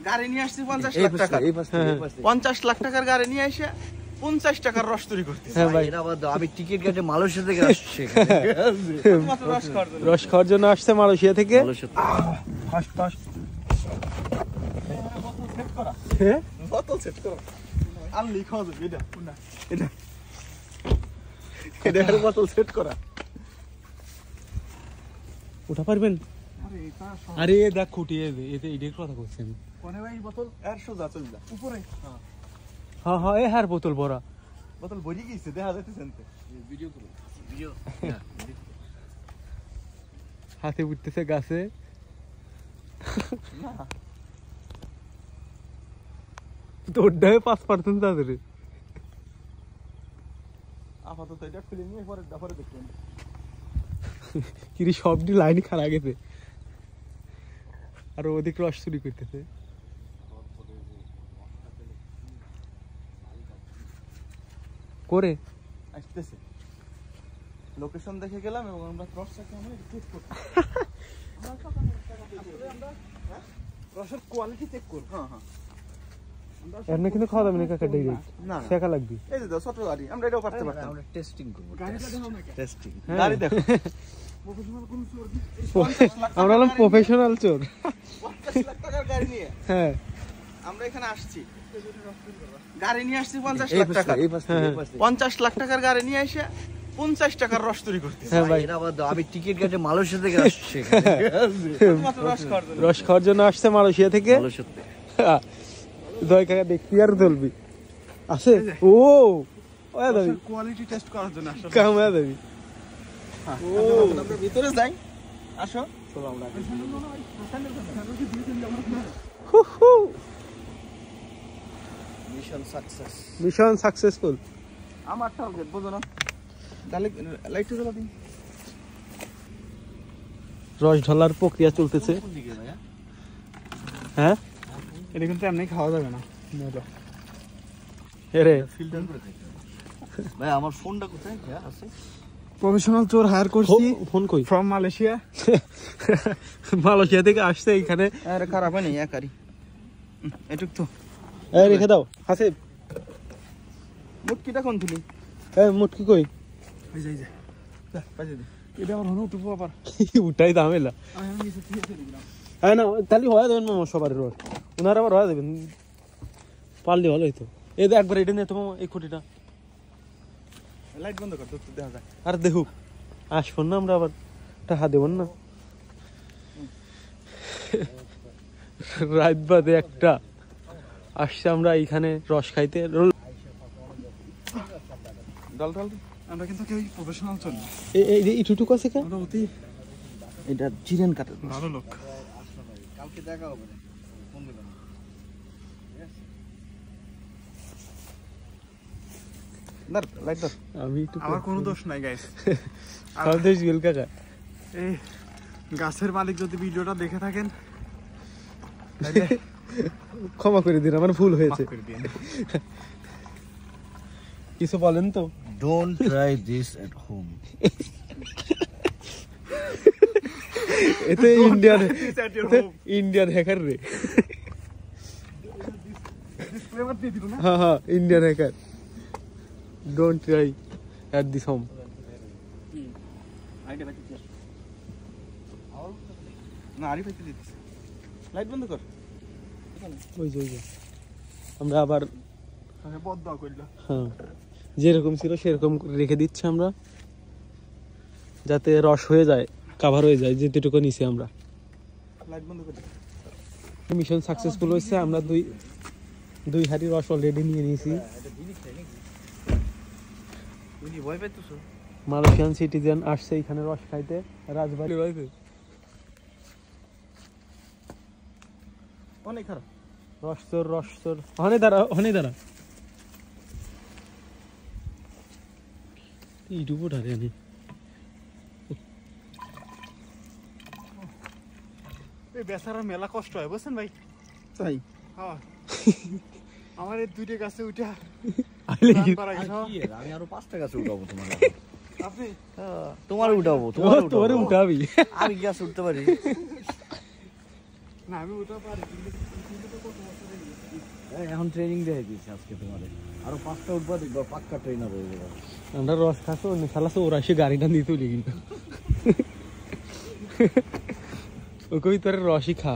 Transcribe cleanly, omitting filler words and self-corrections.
গাড়ি নিয়ে আসছি 50 লাখ টাকা, 50 লাখ টাকার গাড়ি নিয়ে এসে 50 টাকার রস চুরি করতে। হ্যাঁ ভাই, আমি টিকিট কেটে মালয়েশিয়া থেকে আসছি, রস খাওয়ার জন্য আসছে মালয়েশিয়া থেকে। বোতল সেট করা আর লিখা আছে এটা এটা এটা আর বোতল সেট করা। উঠা পারবেন? আরে দেখ খুঁটিয়ে এতে এটার কথা বলছেন কোনে ভাই বোতল আর সোজা চল যা উপরে। হ্যাঁ হ্যাঁ, এ হার বোতল ভরা, বোতল ভরি গেছে দেখা যাইতেছে না। ভিডিও করো, ভিডিও হাতে উঠতেছে গাছে। তোরটাই 5% তাদের আপাতত এটা খুলে নিয়ে পরে দেখবেন কিরি সবটি লাইন খারাপ গেছে আর ওদিক রস চুরি করতেছে। করে আসতেছে লোকেশন দেখে গেলাম এবং আমরা রসটাকে আমরা চেক করব, আমরা রসের কোয়ালিটি চেক করব। হ্যাঁ হ্যাঁ, এমনি কিন্তু খাওয়া যাবে না কাকা, ডাইরেক্ট না শেখা লাগবে। এই যে ছোট গাড়ি আমরা এটাও পারতে পারতাম। আমরা টেস্টিং করব, গাড়িটা দেখো না, টেস্টিং গাড়ি দেখো। প্রফেশনাল কোন চোর? আমরা হলাম প্রফেশনাল চোর। 50 লাখ টাকার গাড়ি নিয়ে হ্যাঁ আমরা এখানে আসছি, গাড়ি নিয়ে আসছি 50 লাখ টাকা, এই পাশে 50 লাখ টাকার গাড়ি নিয়ে এসে 50 টাকার রস চুরি করতে। হ্যাঁ ভাই, আমি টিকিট কেটে মালয়েশিয়া থেকে আসছি, রস খাওয়ার জন্য আসছে মালয়েশিয়া থেকে। দয় কাকা দেখবি আর চলবি আছে। ও ওয়া দাবি কোয়ালিটি টেস্ট করার জন্য আসলে কামা দাবি। ও আমরা ভিতরে যাই, আসো চলো আমরা। Mission successful. আমার টার্গেট বুঝো না, তাহলে লাইটটা জ্বালা দিন। রস ঢলার প্রক্রিয়া চলতেছে। হ্যাঁ এটা কিন্তু এমনি খাওয়া যাবে না, মজা। এরে ফিল্টার করে খাইতে ভাই। আমার ফোনটা কোথায় আছে? প্রফেশনাল চোর হায়ার করছি ফোন কই? From Malaysia. মালয়েশিয়া থেকে আসছে এইখানে। আরে খারাপ হয়নি একারি, এটুক তো। এই রেখে দাও হাসিব। মুটকিটা কোন থুলি? এই মুটকি কই? এই যে বাজে দে, এটা আমার হনো উঠবো আবার। উঠাই দামেলা। আমি নিচে থেকে দিলাম। হ্যাঁ না তাহলে হয়ে দেবেন মামা সবার রোড, ওনারা আবার হয়ে দেবেন পারলে ভালো হইতো। এই যে একবার এটা নিয়ে তো মামা এই খুঁটিটা লাইট বন্ধ কর, তো দেখা যায়। আর দেখুক আসবেন না, আমরা আবার টাকা দেবেন না। রাত বাদে একটা আসছে আমরা এইখানে রস খাইতে। ডাল ডাল আমরা কিন্তু কেউ প্রফেশনাল চল না, এই টুটুক আছে কে? আমরা অতি এটা চিরেন কাটা ভালো লোক। কালকে দেখা হবে, ফোন দিবেন। দাঁড় লাইট দাঁড়। আমি একটু আমার কোনো দোষ নাই গাইস। সব দেশ গেল কাকা। এই গাছের মালিক যদি ভিডিওটা দেখে থাকেন তাহলে ক্ষমা করে দিন, আমার ভুল হয়েছে। মাফ করে দিন। কিছু বলেন তো? Don't try this at home. এতে ইন্ডিয়ান হ্যাকার রে। ডিসক্লেমার দিয়ে দিল না। হ্যাঁ হ্যাঁ, Indian hacker. Don't try at this home. Idea কি? না আরি পাইতে দিতেছে। লাইট বন্ধ কর। ওই যে আমরা আবার আরে বদদা কইলা। হ্যাঁ, যেরকম ছিল সেরকম রেখে দিচ্ছি আমরা, যাতে রস হয়ে যায়, কাভার হয়ে যায় যেটুকু নিছি আমরা। লাইট বন্ধ কর। মিশন সাকসেসফুল হয়েছে। আমরা দুই হাঁড়ি রস অলরেডি নিয়ে নিয়েছি। তুমি ভয় পাইতেছো? মালয়েশিয়ান সিটিজেন আসছে এখানে রস খাইতে। রাজবাড়ি রয়েছে অনেক খারাপ। রস চোর হনে দাঁড়া ইউটিউব উঠারে আমি। এই বেচারার মেলা কষ্ট হয় বুঝছেন ভাই। তাই হ্যাঁ, আমার এই দুইটা গাছে উঠা আমি আরো 5টা গাছে উঠাবো তোমার। আপনি তোমার উঠাবো, তোরে উঠাবি। আমি গাছ উঠতে পারি না, আমি উঠা পারি কিন্তু এখন ট্রেনিং দিয়ে দিয়েছি আজকে তোমাদের আরো 5টা উঠবা দেখবা পাক্কা ট্রেনার হয়ে যাবে আমরা রস খাসো শালা ওরা এসে গাড়িটা নিয়ে তুলি কিন্তু ওই কই তোর রসই খা